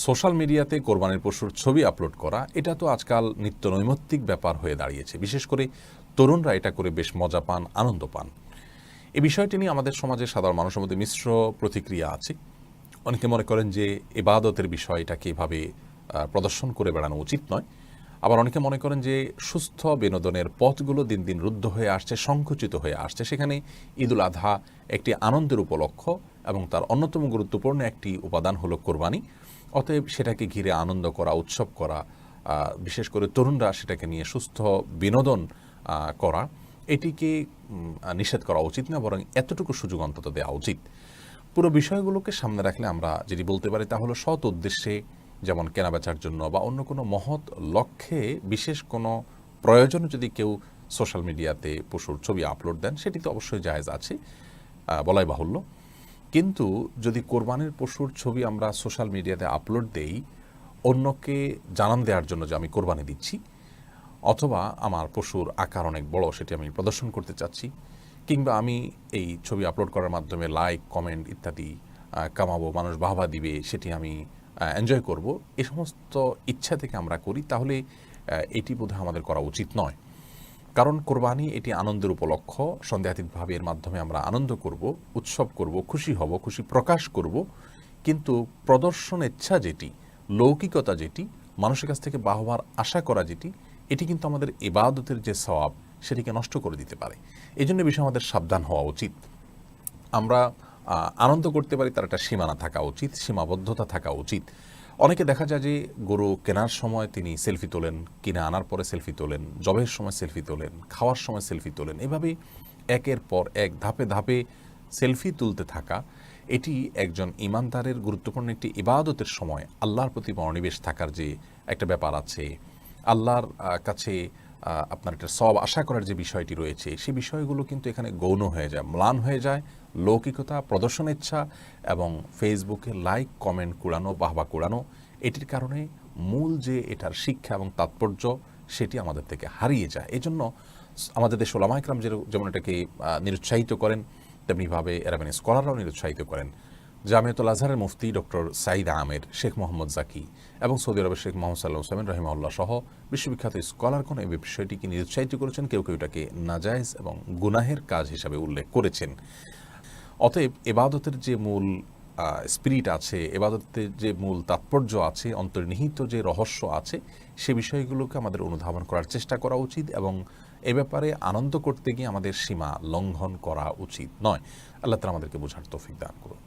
Social মিডিয়াতে কোরবানির পশুর ছবি আপলোড করা এটা তো আজকাল নিত্য নৈমিত্তিক ব্যাপার হয়ে দাঁড়িয়েছে। বিশেষ করে তরুণরা এটা করে বেশ মজা পান, আনন্দ পান। এই বিষয়টি নিয়ে আমাদের সমাজে সাধারণ মানুষের মধ্যে মিশ্র প্রতিক্রিয়া আছে। অনেকে মনে করেন যে ইবাদতের বিষয় এটাকে এভাবে প্রদর্শন করে বেড়ানো উচিত নয়। আবার অনেকে মনে করেন যে সুস্থ বিনোদনের পথগুলো দিন দিন রুদ্ধ হয়ে আসছে, সংকুচিত হয়ে আসছে। সেখানে ঈদুল আজহা একটি আনন্দের উপলক্ষ এবং তার অন্যতম গুরুত্বপূর্ণ একটি উপাদান হলো কোরবানি। অতএব সেটাকে ঘিরে আনন্দ করা, উৎসব করা, বিশেষ করে তরুণরা সেটাকে নিয়ে সুস্থ বিনোদন করা, এটিকে নিষেধ করা উচিত না, বরং এতটুকু সুযোগ অন্তত দেওয়া উচিত। পুরো বিষয়গুলোকে সামনে রাখলে আমরা যেটি বলতে পারি তা হলো সৎ উদ্দেশ্যে, যেমন কেনাবেচার জন্য বা অন্য কোনো মহৎ লক্ষ্যে বিশেষ কোনো প্রয়োজনে যদি কেউ সোশ্যাল মিডিয়াতে পশুর ছবি আপলোড দেন, সেটি তো অবশ্যই জায়েজ আছে, বলাই বাহুল্য। কিন্তু যদি কোরবানির পশুর ছবি আমরা সোশ্যাল মিডিয়াতে আপলোড দেই অন্যকে জানান দেওয়ার জন্য যে আমি কোরবানি দিচ্ছি, অথবা আমার পশুর আকার অনেক বড় সেটি আমি প্রদর্শন করতে চাচ্ছি, কিংবা আমি এই ছবি আপলোড করার মাধ্যমে লাইক, কমেন্ট ইত্যাদি কামাবো, মানুষ বাহবা দিবে, সেটি আমি এনজয় করব, এই সমস্ত ইচ্ছা থেকে আমরা করি, তাহলে এটি বোধহয় আমাদের করা উচিত নয়। কারণ কোরবানি এটি আনন্দের উপলক্ষ। সন্দেহাতীতভাবে এর মাধ্যমে আমরা আনন্দ করব, উৎসব করব, খুশি হব, খুশি প্রকাশ করব। কিন্তু প্রদর্শন ইচ্ছা যেটি, লৌকিকতা যেটি, মানুষের কাছ থেকে বাহবার আশা করা যেটি, এটি কিন্তু আমাদের ইবাদতের যে সওয়াব সেটিকে নষ্ট করে দিতে পারে। এই জন্য বিষয়ে আমাদের সাবধান হওয়া উচিত। আমরা আনন্দ করতে পারি, তার একটা সীমানা থাকা উচিত, সীমাবদ্ধতা থাকা উচিত। অনেকে দেখা যায় যে গরু কেনার সময় তিনি সেলফি তোলেন, কিনে আনার পরে সেলফি তোলেন, জবের সময় সেলফি তোলেন, খাওয়ার সময় সেলফি তোলেন, এভাবে একের পর এক ধাপে ধাপে সেলফি তুলতে থাকা, এটি একজন ইমানদারের গুরুত্বপূর্ণ একটি ইবাদতের সময় আল্লাহর প্রতি মনোনিবেশ থাকার যে একটা ব্যাপার আছে, আল্লাহর কাছে আপনার একটা সব আশা করার যে বিষয়টি রয়েছে, সেই বিষয়গুলো কিন্তু এখানে গৌণ হয়ে যায়, ম্লান হয়ে যায়। লৌকিকতা, প্রদর্শন ইচ্ছা এবং ফেসবুকে লাইক, কমেন্ট কুড়ানো, বাহবা কুড়ানো, এটির কারণে মূল যে এটার শিক্ষা এবং তাৎপর্য সেটি আমাদের থেকে হারিয়ে যায়। এই জন্য আমাদের দেশ ওলামা ইকরাম যেমন এটাকে নিরুৎসাহিত করেন, তেমনিভাবে এরাবিন স্কলাররাও নিরুৎসাহিত করেন। জামিয়াতুল আজহারের মুফতি ডক্টর সাঈদ আমের, শেখ মোহাম্মদ জাকি এবং সৌদি আরবের শেখ মোহাম্মদ সাল্লাহ হোসেন রহিমাউল্লাহ সহ বিশ্ববিখ্যাত স্কলারগণ এই বিষয়টিকে নিরুৎসাহিত করেছেন। কেউ কেউ এটাকে নাজায়েজ এবং গুনাহের কাজ হিসাবে উল্লেখ করেছেন। অতএব এবাদতের যে মূল স্পিরিট আছে, এবাদতের যে মূল তাৎপর্য আছে, অন্তর্নিহিত যে রহস্য আছে, সে বিষয়গুলোকে আমাদের অনুধাবন করার চেষ্টা করা উচিত এবং এ ব্যাপারে আনন্দ করতে গিয়ে আমাদের সীমা লঙ্ঘন করা উচিত নয়। আল্লাহ তাআলা আমাদেরকে বোঝার তৌফিক দান করুন।